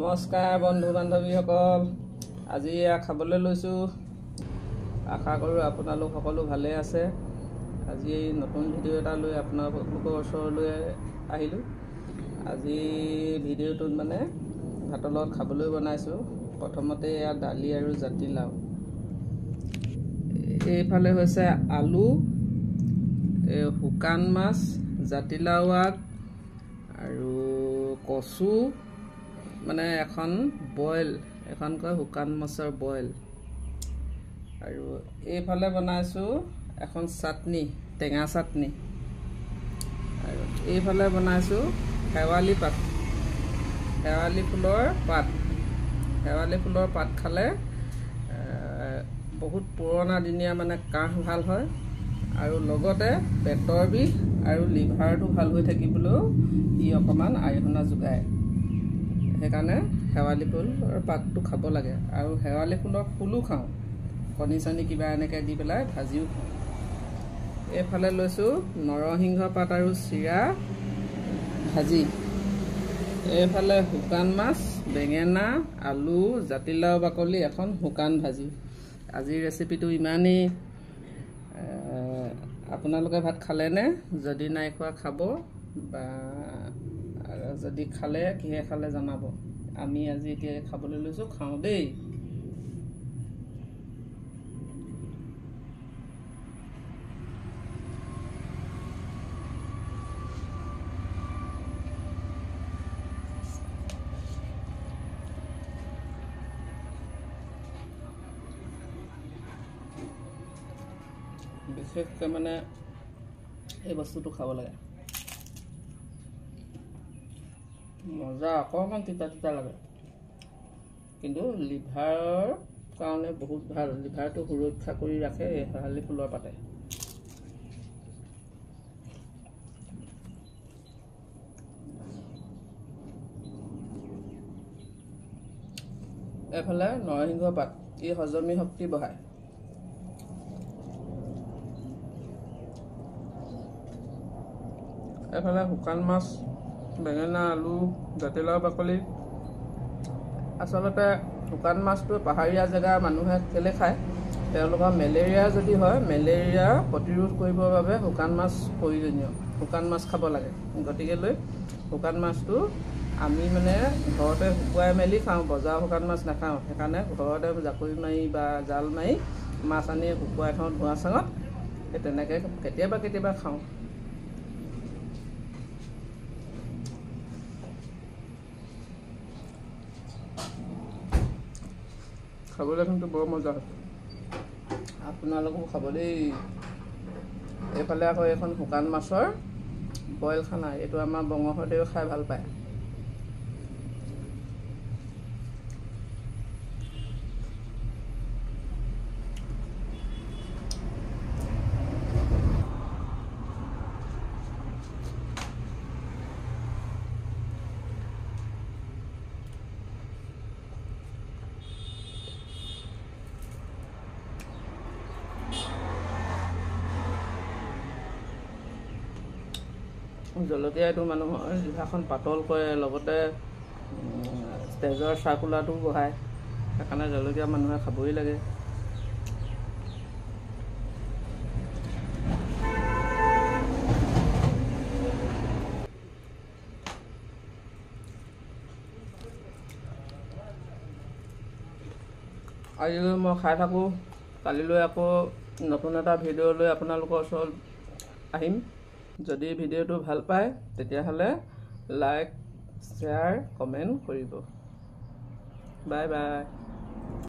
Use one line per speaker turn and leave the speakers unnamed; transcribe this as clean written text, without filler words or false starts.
নমস্কাৰ বন্ধু বান্ধৱীসকল, আজি এয়া খাবলৈ লৈছোঁ। আশা কৰোঁ আপোনালোক সকলো ভালে আছে। আজি এই নতুন ভিডিঅ' এটা লৈ আপোনালোকৰ ওচৰলৈ আহিলোঁ। আজি ভিডিঅ'টোত মানে ভাতৰ লগত খাবলৈ বনাইছোঁ। প্ৰথমতে এয়া দালি আৰু জাতিলাও, এইফালে হৈছে আলু, শুকান মাছ, জাতিলাও আগ আৰু কচু, মানে এখন বইল, এখন কয় শুকান মাছৰ বইল। আৰু এইফালে বনাইছোঁ এখন চাটনি, টেঙা চাটনি। আৰু এইফালে বনাইছোঁ শেৱালি পাত, শেৱালি ফুলৰ পাত খালে বহুত পুৰণা দিনীয়া মানে কাহ ভাল হয়, আৰু লগতে পেটৰ বিষ আৰু লিভাৰটো ভাল হৈ থাকিবলৈও ই অকণমান আইৰণ যোগায়। সেইকাৰণে শেৱালি ফুলৰ পাতটো খাব লাগে। আৰু শেৱালি ফুলৰ ফুলো খাওঁ, কণী চনি কিবা এনেকৈ দি পেলাই ভাজিও খাওঁ। এইফালে লৈছোঁ নৰসিংহ পাত আৰু চিৰা ভাজি। এইফালে শুকান মাছ, বেঙেনা, আলু, জাতিলাও বাকলি, এখন শুকান ভাজি। আজিৰ ৰেচিপিটো ইমানেই। আপোনালোকে ভাত খালেনে? যদি নাই খোৱা খাব, বা যদি খালে কিহে খালে জনাব। আমি আজি এতিয়া খাবলৈ লৈছোঁ, খাওঁ দেই। বিশেষকৈ মানে এই বস্তুটো খাব লাগে, মজা। অকণমান তিতা তিতা লাগে, কিন্তু লিভাৰৰ কাৰণে বহুত ভাল। লিভাৰটো সুৰক্ষা কৰি ৰাখে এই শেৱালি ফুলৰ পাতে। এইফালে নৰসিংহ পাত, ই হজমি শক্তি বঢ়ায়। এইফালে শুকান মাছ, বেঙেনা, আলু, জাতিলাও বাকলি। আচলতে শুকান মাছটো পাহাৰীয়া জেগাৰ মানুহে কেলে খায়, তেওঁলোকৰ মেলেৰিয়া যদি হয়, মেলেৰিয়া প্ৰতিৰোধ কৰিবৰ বাবে শুকান মাছ প্ৰয়োজনীয়। শুকান মাছ খাব লাগে। গতিকেলৈ শুকান মাছটো আমি মানে ঘৰতে শুকুৱাই মেলি খাওঁ, বজাৰৰ শুকান মাছ নাখাওঁ। সেইকাৰণে ঘৰতে জাকৈ মাৰি বা জাল মাৰি মাছ আনি শুকুৱাই থওঁ ধোঁৱা চাঙত, সেই তেনেকৈ কেতিয়াবা খাওঁ। খাবলৈ কিন্তু বৰ মজা হৈছে, আপোনালোকো খাব দেই। এইফালে আকৌ এখন শুকান মাছৰ বইল খানা, এইটো আমাৰ বঙৰদেৱেও খাই ভাল পায়। জলকীয়াটো মানুহৰ জিভাখন পাতল কৰে, লগতে তেজৰ চাৰ্কুলাৰটো বঢ়ায়। সেইকাৰণে জলকীয়া মানুহে খাবই লাগে। আজিলৈ মই খাই থাকোঁ, কালিলৈ আকৌ নতুন এটা ভিডিঅ' লৈ আপোনালোকৰ ওচৰত আহিম। যদি ভিডিঅ'টো ভাল পায় তেতিয়াহ'লে লাইক, শ্বেয়াৰ, কমেণ্ট কৰিব। Bye bye.